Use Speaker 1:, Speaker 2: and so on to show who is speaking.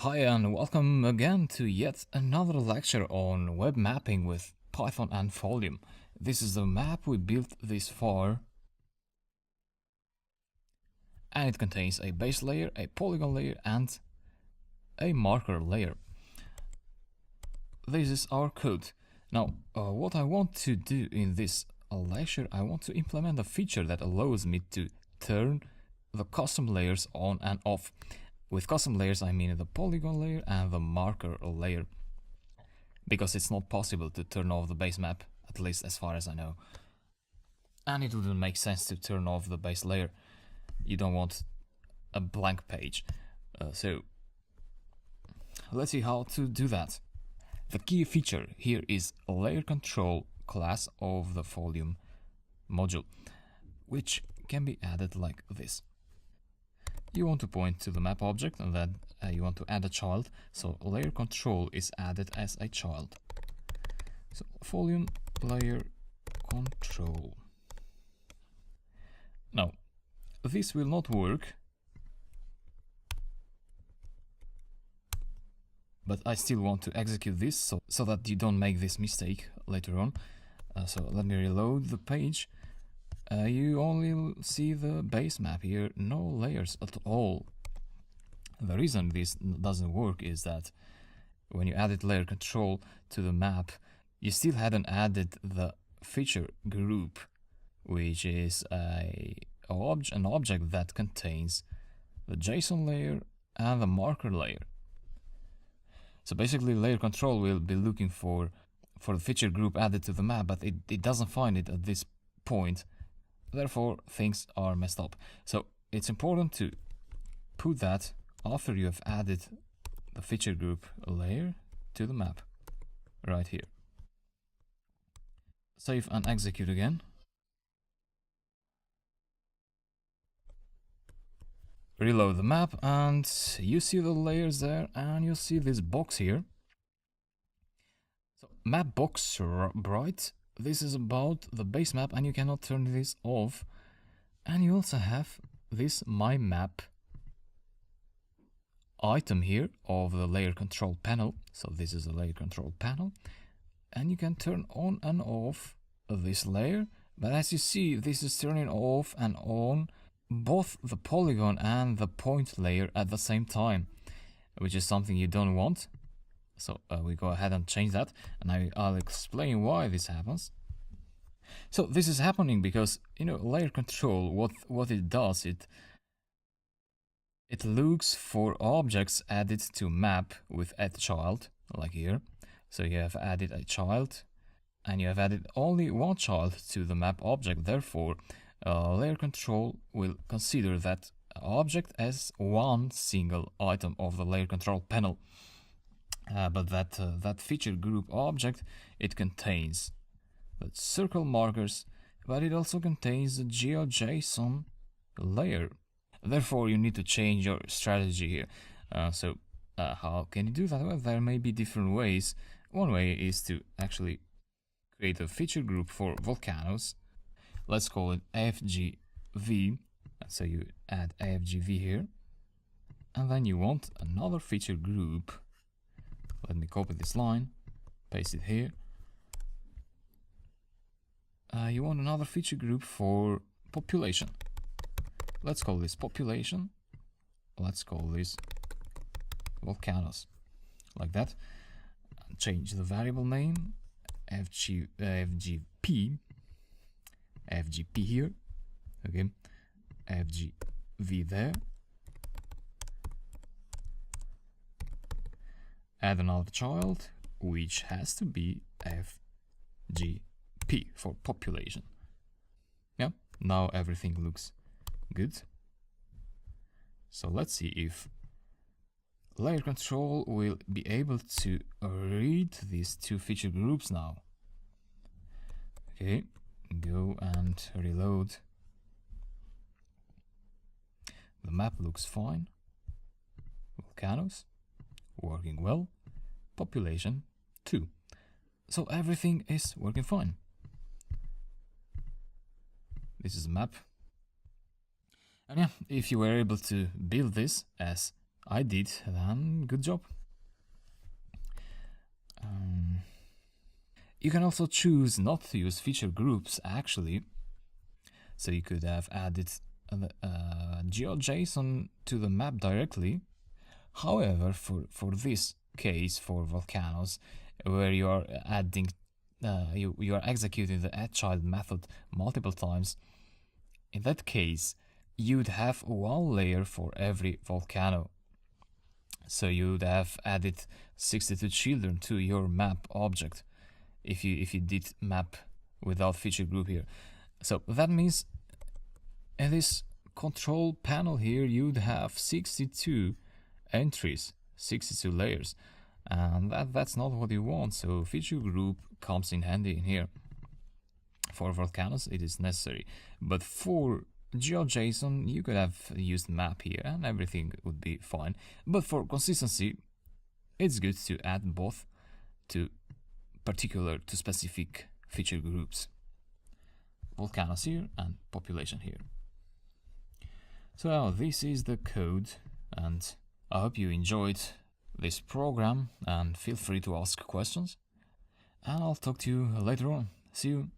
Speaker 1: Hi and welcome again to yet another lecture on web mapping with Python and Folium. This is the map we built this far, and it contains a base layer, a polygon layer and a marker layer. This is our code. Now, what I want to do in this lecture, I want to implement a feature that allows me to turn the custom layers on and off. With custom layers, I mean the polygon layer and the marker layer, because it's not possible to turn off the base map, at least as far as I know. And it wouldn't make sense to turn off the base layer. You don't want a blank page. So let's see how to do that. The key feature here is layer control class of the Folium module, which can be added like this. You want to point to the map object and then you want to add a child, so layer control is added as a child. So Folium layer control. Now, this will not work, but I still want to execute this so that you don't make this mistake later on. So let me reload the page. You only see the base map here, no layers at all. The reason this doesn't work is that when you added layer control to the map, you still hadn't added the feature group, which is an object that contains the JSON layer and the marker layer. So basically layer control will be looking for the feature group added to the map, but it doesn't find it at this point. Therefore, things are messed up. So it's important to put that after you have added the feature group layer to the map, right here. Save and execute again. Reload the map and you see the layers there, and you see this box here. So map box bright, this is about the base map and you cannot turn this off. And you also have this my map item here of the layer control panel. So this is a layer control panel, and you can turn on and off this layer. But as you see, this is turning off and on both the polygon and the point layer at the same time, which is something you don't want. So we go ahead and change that, and I'll explain why this happens. So this is happening because, layer control, what it does, it looks for objects added to map with add child, like here. So you have added a child, and you have added only one child to the map object. Therefore, layer control will consider that object as one single item of the layer control panel. But that feature group object, it contains the circle markers, but it also contains the GeoJSON layer. Therefore, you need to change your strategy here. So how can you do that? Well, there may be different ways. One way is to actually create a feature group for volcanoes. Let's call it AFGV. So you add AFGV here, and then you want another feature group. Let me copy this line, paste it here. You want another feature group for population. Let's call this population. Let's call this volcanoes, like that. Change the variable name, FGP here, okay, FGV there. Add another child, which has to be FGP for population. Yeah, now everything looks good. So let's see if layer control will be able to read these two feature groups now. Okay, go and reload. The map looks fine. Volcanoes, working well. Population 2. So everything is working fine. This is a map. And yeah, if you were able to build this as I did, then good job. You can also choose not to use feature groups actually. So you could have added GeoJSON to the map directly. However, for this case, for volcanoes, where you are adding, you are executing the addChild method multiple times, in that case, you'd have one layer for every volcano. So you'd have added 62 children to your map object if you did map without feature group here. So that means in this control panel here, you'd have 62 entries, 62 layers, and that's not what you want. So feature group comes in handy in here. For volcanoes it is necessary, but for GeoJSON you could have used map here and everything would be fine. But for consistency it's good to add both to specific feature groups. Volcanoes here and population here. So now this is the code, and I hope you enjoyed this program, and feel free to ask questions, and I'll talk to you later on. See you.